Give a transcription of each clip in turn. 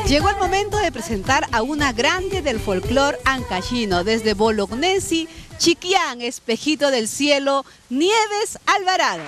Llegó el momento de presentar a una grande del folclore ancashino, desde Bolognesi, Chiquián, Espejito del Cielo, Nieves Alvarado.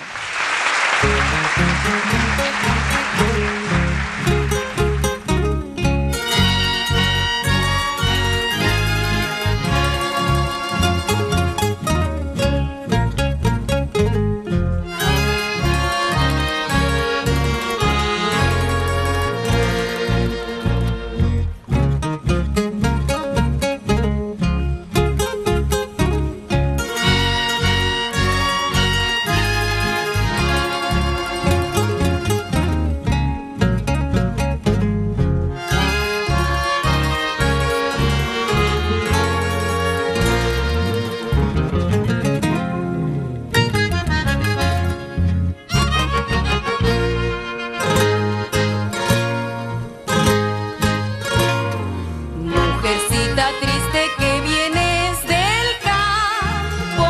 Triste que vienes del campo,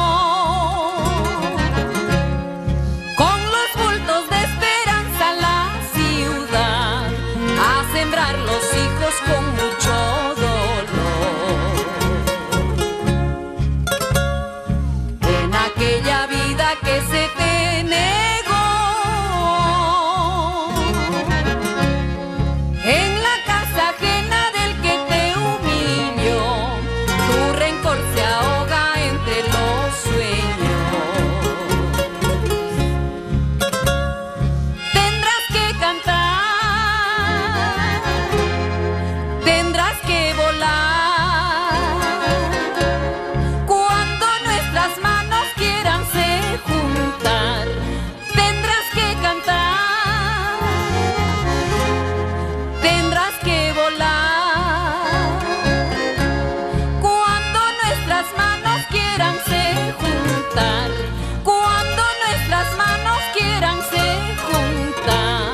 con los bultos de esperanza a la ciudad, a sembrar los hijos con mucho dolor. En aquella vida que se te negó, en la casa ajena del que te humilló, tu rencor se ahoga entre los sueños. Tendrás que cantar, tendrás que volar, cuando nuestras manos quieran se juntar. Tendrás que cantar, tendrás que volar, cuando nuestras manos quieran se juntar, cuando nuestras manos quieran se juntar.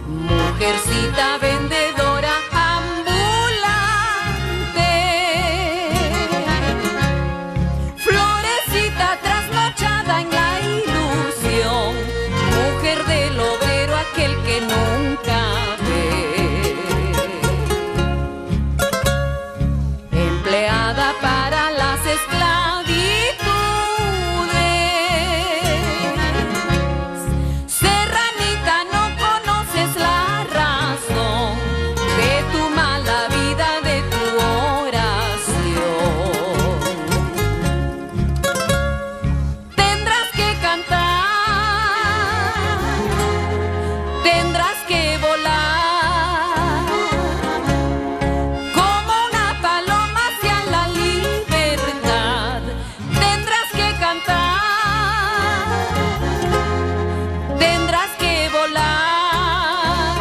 Mujercita vendedora ambulante, florecita trasnochada en la ilusión, mujer del obrero aquel que nunca ve, empleada para las esclavitudes, serranita, no conoces la razón de tu mala vida, de tu oración. Tendrás que cantar, tendrás que volar, como una paloma hacia la libertad. Tendrás que cantar, tendrás que volar,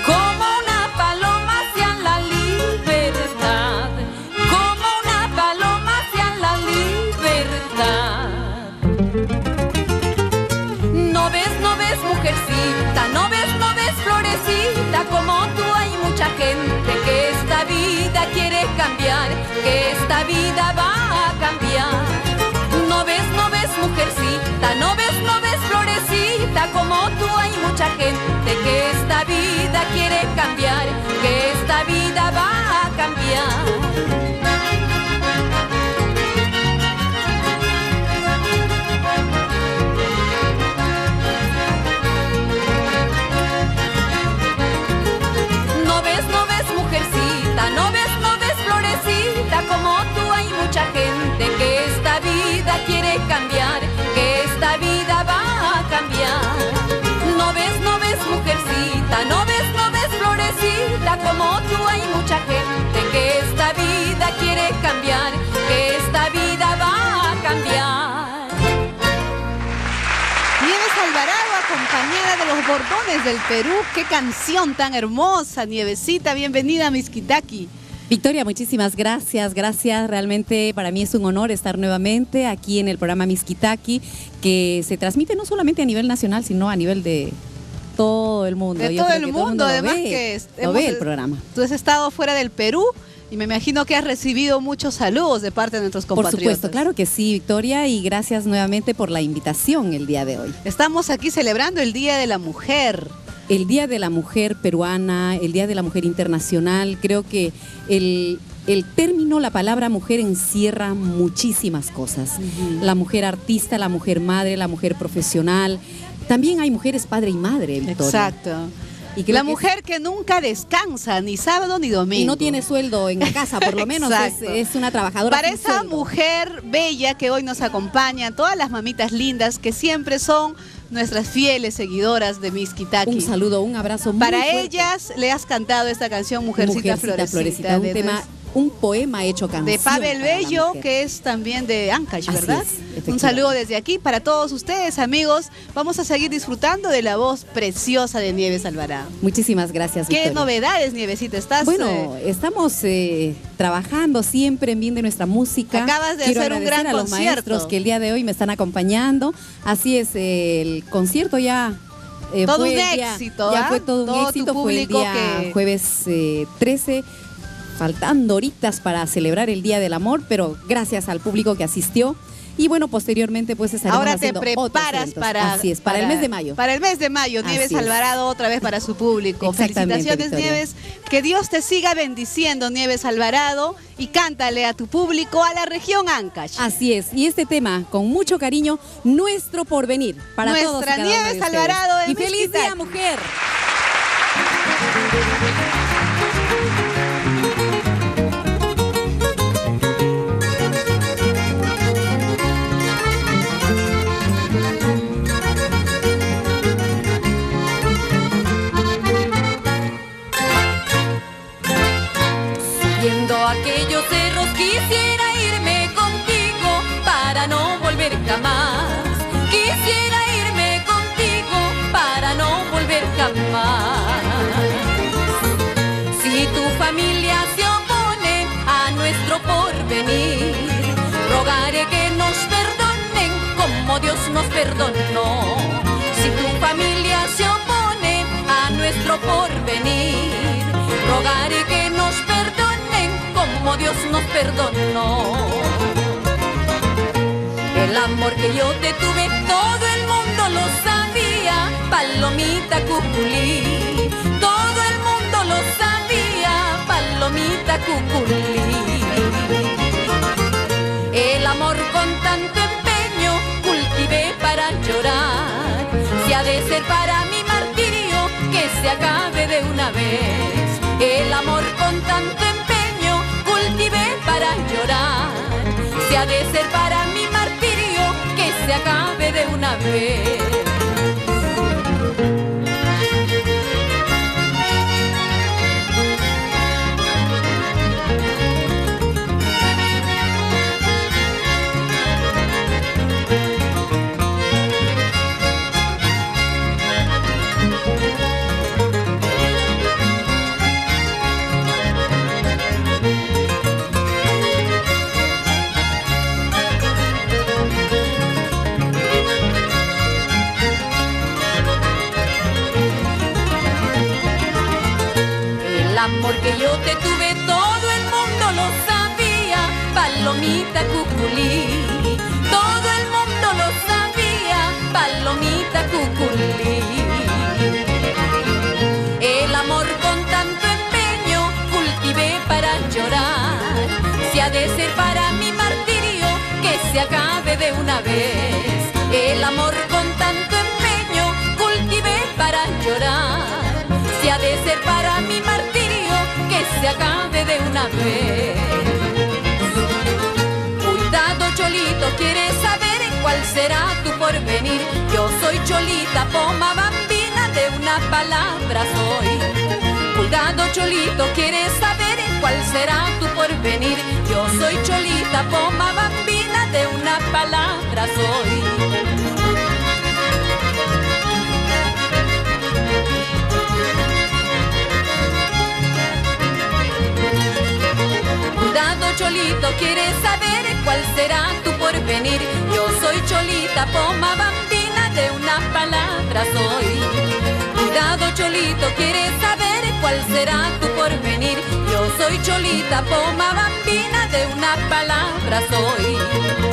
como una paloma hacia la libertad, como una paloma hacia la libertad. No ves, mujercita, no ves, florecita, como tú hay mucha gente que esta vida quiere cambiar, que esta vida va a cambiar. No ves, mujercita, no ves, florecita, como tú hay mucha gente que esta vida quiere cambiar, que esta vida va a cambiar. No ves, mujercita, no ves, florecita, como tú hay mucha gente que esta vida quiere cambiar, que esta vida va a cambiar. No ves, mujercita, no ves, florecita, como tú hay mucha gente que esta vida quiere cambiar, que esta vida va a cambiar. Nieves Alvarado acompaña acompañada de los Bordones del Perú. ¡Qué canción tan hermosa, Nievecita! Bienvenida a Mixquitaqui. Victoria, muchísimas gracias, realmente para mí es un honor estar nuevamente aquí en el programa Mixquitaqui, que se transmite no solamente a nivel nacional, sino a nivel de todo el mundo. De todo el mundo, además que lo ve el programa. Tú has estado fuera del Perú y me imagino que has recibido muchos saludos de parte de nuestros compatriotas. Por supuesto, claro que sí, Victoria, y gracias nuevamente por la invitación el día de hoy. Estamos aquí celebrando el Día de la Mujer. El Día de la Mujer peruana, el Día de la Mujer internacional, creo que el término, la palabra mujer encierra muchísimas cosas. La mujer artista, la mujer madre, la mujer profesional. También hay mujeres padre y madre, Victoria. Exacto. Y la mujer que nunca descansa, ni sábado ni domingo. Y no tiene sueldo en la casa, por lo menos es una trabajadora. Para esa mujer bella que hoy nos acompaña, todas las mamitas lindas que siempre son nuestras fieles seguidoras de Mixquitaqui. Un saludo, un abrazo muy Para fuerte. ellas le has cantado esta canción Mujercita Florecita. Un tema, un poema hecho canción. De Pavel Bello, que es también de Ancash, ¿verdad? Un saludo desde aquí para todos ustedes, amigos. Vamos a seguir disfrutando de la voz preciosa de Nieves Alvarado. Muchísimas gracias, ¿Qué Victoria. novedades, Nievecita? ¿Estás? Bueno, estamos trabajando siempre en bien de nuestra música. Acabas de hacer un gran a los concierto. maestros que el día de hoy me están acompañando. Así es, el concierto ya todo fue un día, éxito, ya fue todo un éxito, fue el día jueves 13, faltando horitas para celebrar el Día del Amor, pero gracias al público que asistió. Y bueno, posteriormente pues estaremos ahora te haciendo preparas para... Así es, para el mes de mayo. Para el mes de mayo, Nieves Alvarado otra vez para su público. Felicitaciones, Victoria. Nieves. Que Dios te siga bendiciendo, Nieves Alvarado, y cántale a tu público, a la región Ancash. Así es, y este tema, con mucho cariño, Nuestro Porvenir, para Nuestra todos y cada Nieves uno de Alvarado de y feliz Mixquitaqui. día, mujer. Aquellos cerros quisiera irme contigo para no volver jamás. Quisiera irme contigo para no volver jamás. Si tu familia se opone a nuestro porvenir, rogaré que nos perdonen como Dios nos perdonó. Si tu familia se opone a nuestro porvenir, rogaré que nos perdonen como Dios nos perdonó. El amor que yo te tuve, todo el mundo lo sabía, palomita cuculí. Todo el mundo lo sabía, palomita cuculí. El amor con tanto empeño cultivé para llorar. Si ha de ser para mi martirio, que se acabe de una vez. El amor con tanto empeño cultivé para llorar. Si ha de ser para mi martirio, que se acabe de una vez. El amor que yo te tuve, todo el mundo lo sabía, palomita cuculí. Todo el mundo lo sabía, palomita cuculí. El amor con tanto empeño cultivé para llorar. Si ha de ser para mi martirio, que se acabe de una vez. El amor con tanto empeño cultivé para llorar. Si ha de ser para mi martirio, que se acabe de una vez. Cuidado, Cholito, ¿quieres saber cuál será tu porvenir? Yo soy Cholita, poma bambina, de una palabra soy. Cuidado, Cholito, ¿quieres saber cuál será tu porvenir? Yo soy Cholita, poma bambina, de una palabra soy. Cholito, ¿quieres saber cuál será tu porvenir? Yo soy Cholita, poma bambina, de una palabra soy. Cuidado, Cholito, ¿quieres saber cuál será tu porvenir? Yo soy Cholita, poma bambina, de una palabra soy.